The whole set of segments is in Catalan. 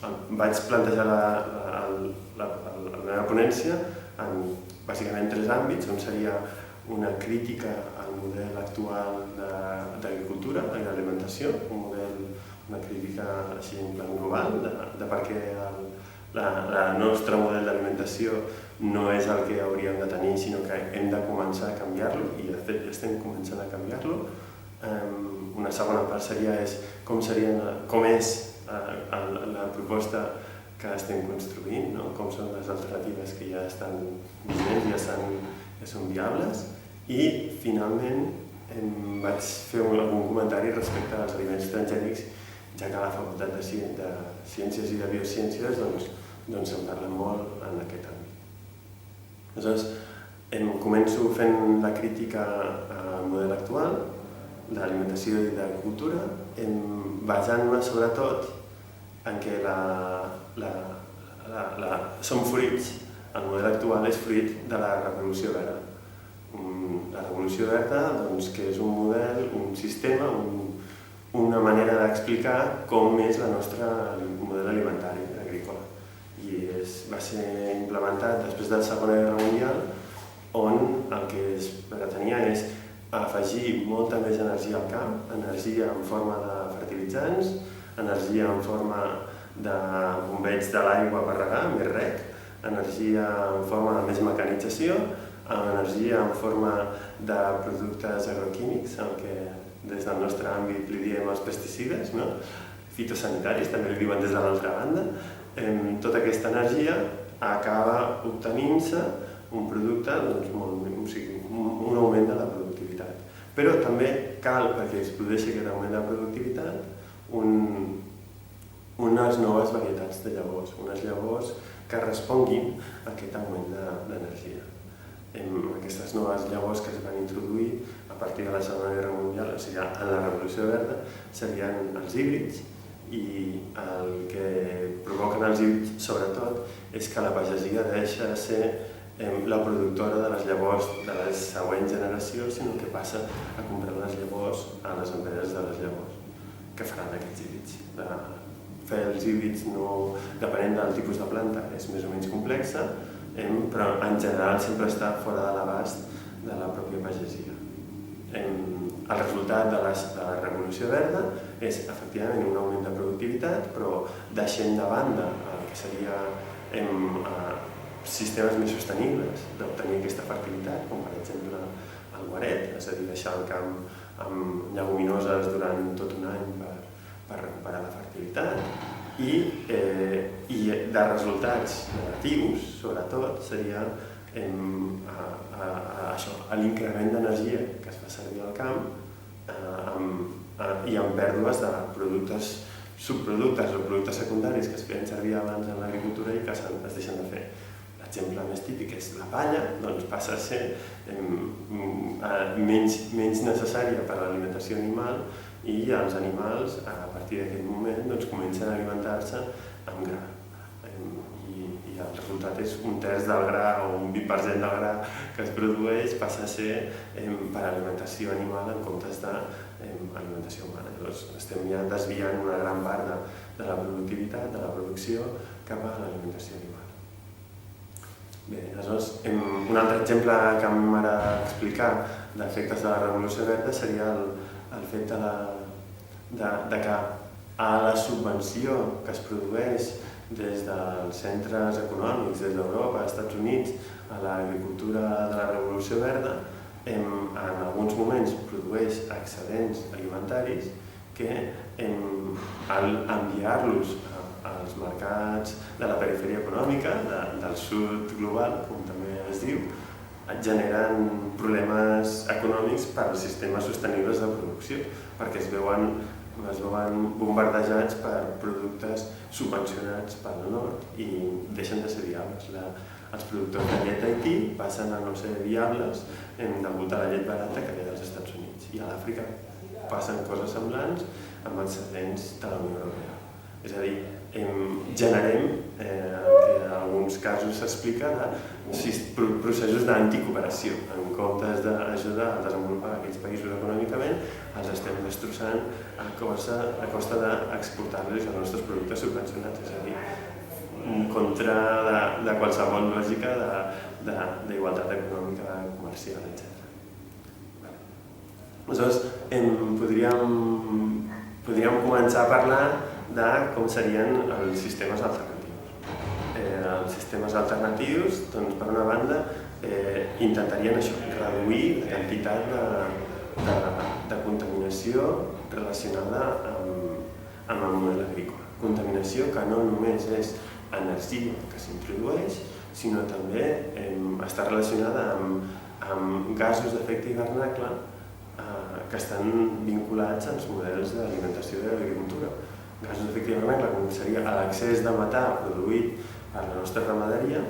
vaig plantejar la meva ponència en bàsicament 3 àmbits, on seria una crítica al model actual d'agricultura i d'alimentació, una crítica així en plan global de per què el nostre model d'alimentació no és el que hauríem de tenir, sinó que hem de començar a canviar-lo, i de fet ja estem començant a canviar-lo. Una segona part seria com és la proposta que estem construint, com són les alternatives que ja estan vigents, ja són viables, i finalment vaig fer algun comentari respecte als aliments transgènics, ja que a la Facultat de Ciències i de Biociències se'n parla molt en aquest àmbit. Aleshores, començo fent la crítica al model actual d'alimentació i d'agricultura, basant-me sobretot en què som fruits, el model actual és fruit de la Revolució Verda. La Revolució Verda, que és un model, un sistema, una manera d'explicar com és el nostre model alimentari agrícola. I va ser implementat després de la Segona Guerra Mundial, on el que es pretenia és afegir molta més energia al camp, energia en forma de fertilitzants, energia en forma de bombeig de l'aigua per regar, més reg, energia en forma de més mecanització, energia en forma de productes agroquímics, el que des del nostre àmbit li diem els pesticides, fitosanitaris, també li diuen des de l'altra banda. Tota aquesta energia acaba obtenint-se un producte, un augment de la productivitat. Però també cal, perquè es produeixi aquest augment de productivitat, unes noves varietats de llavors, unes llavors que responguin a aquest augment d'energia. Aquestes noves llavors que es van introduir a partir de la Segona Guerra Mundial, o sigui, en la Revolució Verda, serien els híbrids, i el que provoquen els híbrids, sobretot, és que la pagesia deixa de ser la productora de les llavors de les següents generacions, sinó que passa a comprar les llavors a les empreses de les llavors. Què faran aquests híbrids? Fer els híbrids, depenent del tipus de planta, és més o menys complexa, però en general sempre està fora de l'abast de la pròpia pagesia. El resultat de la Revolució Verda és efectivament un augment de productivitat, però deixant de banda el que seria sistemes més sostenibles d'obtenir aquesta fertilitat, com per exemple el guaret, és a dir, deixar el camp amb lleguminoses durant tot un any per recuperar la fertilitat, i de resultats negatius, sobretot, seria l'increment d'energia que es fa servir al camp i amb pèrdues de productes, subproductes o productes secundaris que es feien servir abans en l'agricultura i que es deixen de fer. L'exemple més típic és la palla, passa a ser menys necessària per a l'alimentació animal, i els animals, a partir d'aquest moment, comencen a alimentar-se amb gra. I el resultat és 1/3 del gra o un 20% del gra que es produeix passa a ser per alimentació animal en comptes d'alimentació humana. Llavors estem ja desviant una gran part de la productivitat, de la producció, cap a l'alimentació animal. Bé, aleshores, un altre exemple que m'agrada explicar d'efectes de la Revolució Verda seria el fet de que a la subvenció que es produeix des dels centres econòmics, des d'Europa, als Estats Units, a l'agricultura de la Revolució Verda, en alguns moments produeix excedents alimentaris que al enviar-los als mercats de la perifèria econòmica, del sud global, com també es diu, generen problemes econòmics per als sistemes sostenibles de producció, perquè es veuen bombardejats per productes subvencionats pel nord i deixen de ser viables. Els productors de llet d'Haití passen a no ser viables degut a la llet barata que ve dels Estats Units. I a l'Àfrica passen coses semblants amb excedents de la Unió Europea. És a dir, generem el que alguns casos s'explica de processos d'anticooperació. En comptes d'ajudar a desenvolupar aquells països econòmicament, els estem destrossant a costa d'exportar-los els nostres productes subvencionats, és a dir, en contra de qualsevol lògica d'igualtat econòmica, comercial, etc. Aleshores, podríem començar a parlar de com serien els sistemes alternatius. Els sistemes alternatius, doncs, per una banda, intentarien això, reduir la quantitat de contaminació relacionada amb el model agrícola. Contaminació que no només és energia que s'introdueix, sinó també està relacionada amb gasos d'efecte hivernacle que estan vinculats als models d'alimentació i d'agricultura. Gasos d'efecte hivernacle, com seria l'excés de metà produït per la nostra ramaderia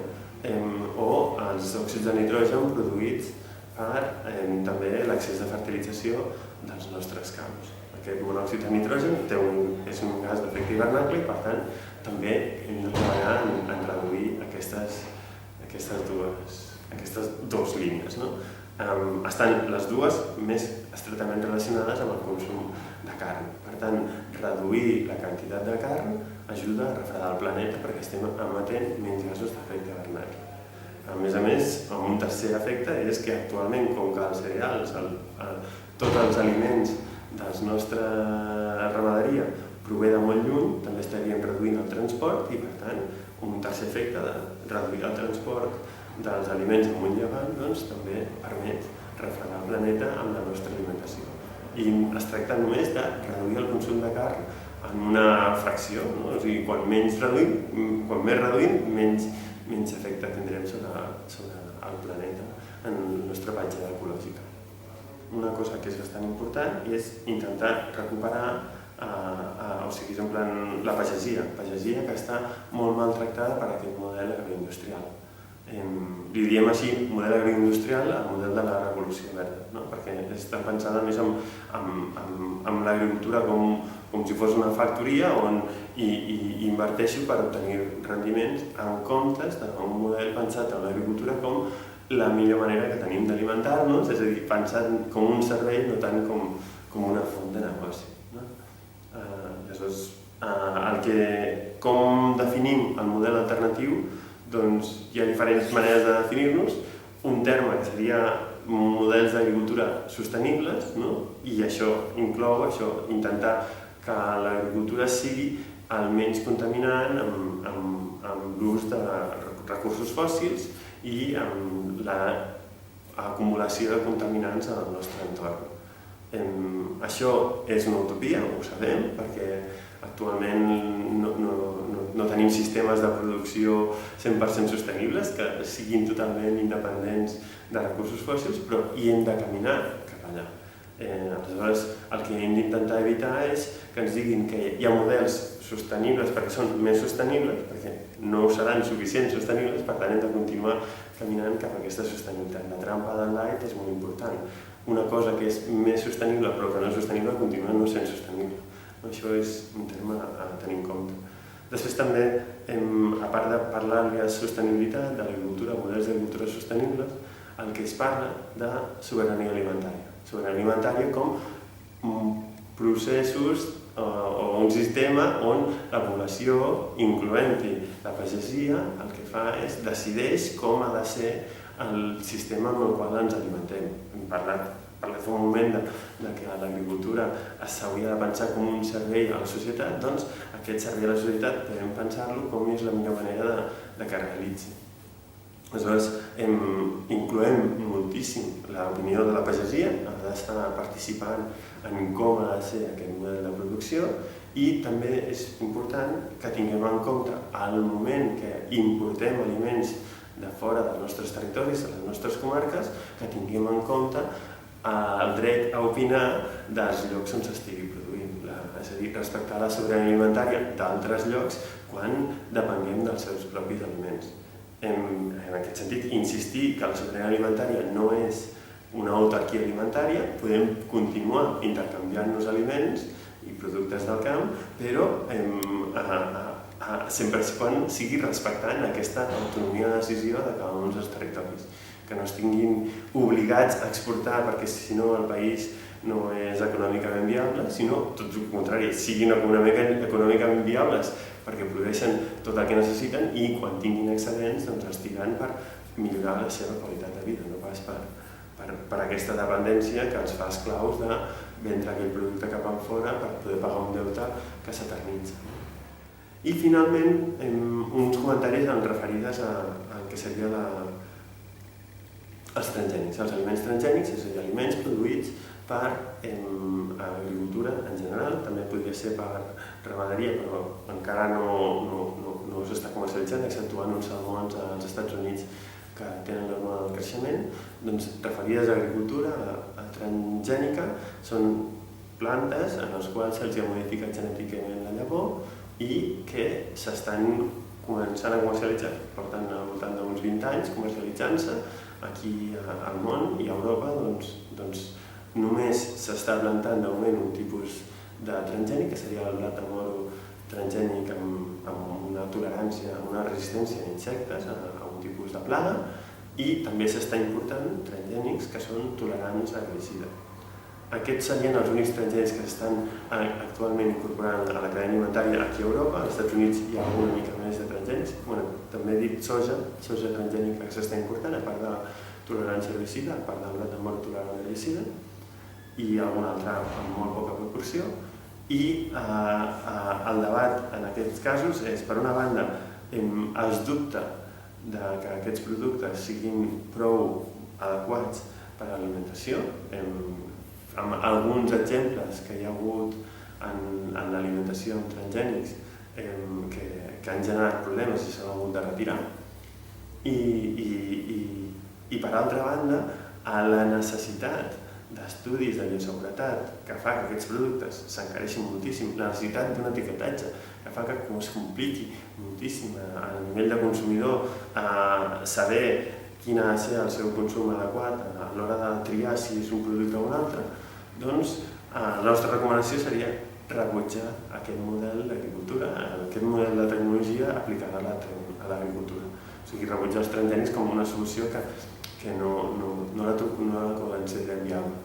o els òxids de nitrogen produïts per també l'excés de fertilització dels nostres camps. Aquest monòxid de nitrogen és un gas d'efecte hivernacle i, per tant, també hem de treballar en reduir aquestes dues línies. Estan les dues més estretament relacionades amb el consum de carn. Per tant, reduir la quantitat de carn ajuda a refredar el planeta perquè estem emetent menys gasos d'efecte hivernacle. A més, un tercer efecte és que actualment, com que els cereals, tots els aliments de la nostra ramaderia prové de molt lluny, també estaríem reduint el transport i, per tant, un tercer efecte de reduir el transport dels aliments amunt i avall, doncs també permet refredar el planeta amb la nostra alimentació. I es tracta només de reduir el consum de carn en una fracció, no? O sigui, quan més reduïm, menys efecte tindrem sobre el planeta en la nostra petjada ecològica. Una cosa que és bastant important és intentar recuperar la pagesia que està molt maltractada per aquest model agroindustrial. Li diem així model agroindustrial al model de la revolució verda, perquè està pensada més en l'agricultura com si fos una factoria on inverteixo per obtenir rendiments en comptes d'un model pensat en l'agricultura com la millor manera que tenim d'alimentar-nos, és a dir, pensat com un servei, no tant com una font de negoci. Aleshores, com definim el model alternatiu? Doncs hi ha diferents maneres de definir-nos. Un terme que seria models d'agricultura sostenibles, i això inclou intentar que l'agricultura sigui el menys contaminant amb l'ús de recursos fòssils i amb l'acumulació de contaminants en el nostre entorn. Això és una utopia, ho sabem, perquè actualment no tenim sistemes de producció 100% sostenibles que siguin totalment independents de recursos fòssils, però hi hem de caminar cap allà. Aleshores, el que hem d'intentar evitar és que ens diguin que hi ha models sostenibles perquè són més sostenibles, perquè no seran suficients sostenibles, per tant hem de continuar caminant cap a aquesta sostenibilitat. La trampa del light és molt important. Una cosa que és més sostenible però que no és sostenible continua no sent sostenible. Això és un terme a tenir en compte. Després també, a part de parlar de sostenibilitat, de l'agricultura, models d'agricultura sostenibles, el que es parla de sobirania alimentària. Sobirania alimentària com processos o un sistema on la població, incloent-hi la pagesia, el que fa és decideix com ha de ser el sistema amb el qual ens alimentem. Hem parlat fa un moment que l'agricultura s'hauria de pensar com un servei a la societat, doncs aquest servei a la societat podem pensar-lo com és la millor manera de que realitzi. Aleshores, incloem moltíssim l'opinió de la pagesia, ha d'estar participant en com ha de ser aquest model de producció i també és important que tinguem en compte al moment que importem aliments de fora dels nostres territoris, de les nostres comarques, que tinguem en compte el dret a opinar dels llocs on s'estigui produint, és a dir, respectar la sobirania alimentària d'altres llocs quan depenguem dels seus propis aliments. En aquest sentit, insistir que la sobirania alimentària no és una autarquia alimentària, podem continuar intercanviant-nos aliments i productes del camp, però sempre quan sigui respectant aquesta autonomia de decisió de cada un dels territoris, que no estiguin obligats a exportar perquè si no el país no és econòmicament viable, sinó tot el contrari, siguin econòmicament viables perquè produeixen tot el que necessiten i quan tinguin excedents doncs els tiren per millorar la seva qualitat de vida, no pas per aquesta dependència que els fa esclaus de vendre aquell producte cap enfora per poder pagar un deute que s'eternitza. I finalment, uns comentaris referides al que seria els transgènics. Els aliments transgènics, és a dir, aliments produïts per agricultura en general, també podria ser per ramaderia, però encara no s'està comercialitzant, exceptuant uns salmons als Estats Units que tenen l'hormona del creixement, doncs referides a agricultura, a transgènica, són plantes en les quals se'ls ha modificat genèticament la llavor i que s'estan començant a comercialitzar. Porten al voltant d'uns 20 anys comercialitzant-se aquí al món i a Europa doncs només s'està plantant de moment un tipus de transgènic, que seria el blat de moro transgènic amb una tolerància, una resistència a insectes, a un tipus de plaga, i també s'està important transgènics que són tolerants a herbicida. Aquests serien els únics transgènics que s'estan actualment incorporant a la cadena alimentària aquí a Europa. Als Estats Units hi ha una mica més de transgènics. També he dit soja transgènica que s'està important, a part de tolerància a herbicida, a part del blat de moro tolerant a herbicida, i algun altre amb molt poca proporció. I el debat en aquests casos és, per una banda, es dubta que aquests productes siguin prou adequats per a l'alimentació, amb alguns exemples que hi ha hagut en l'alimentació amb transgènics que han generat problemes i s'han hagut de retirar. I per altra banda, a la necessitat d'estudis de bioseguretat que fa que aquests productes s'encareixin moltíssim, la necessitat d'un etiquetatge que fa que es compliqui moltíssim a nivell de consumidor saber quin ha de ser el seu consum adequat a l'hora de triar si és un producte o un altre, doncs la nostra recomanació seria rebutjar aquest model d'agricultura, aquest model de tecnologia aplicada a l'agricultura. O sigui, rebutjar els transgènics com una solució que no la considerem viable.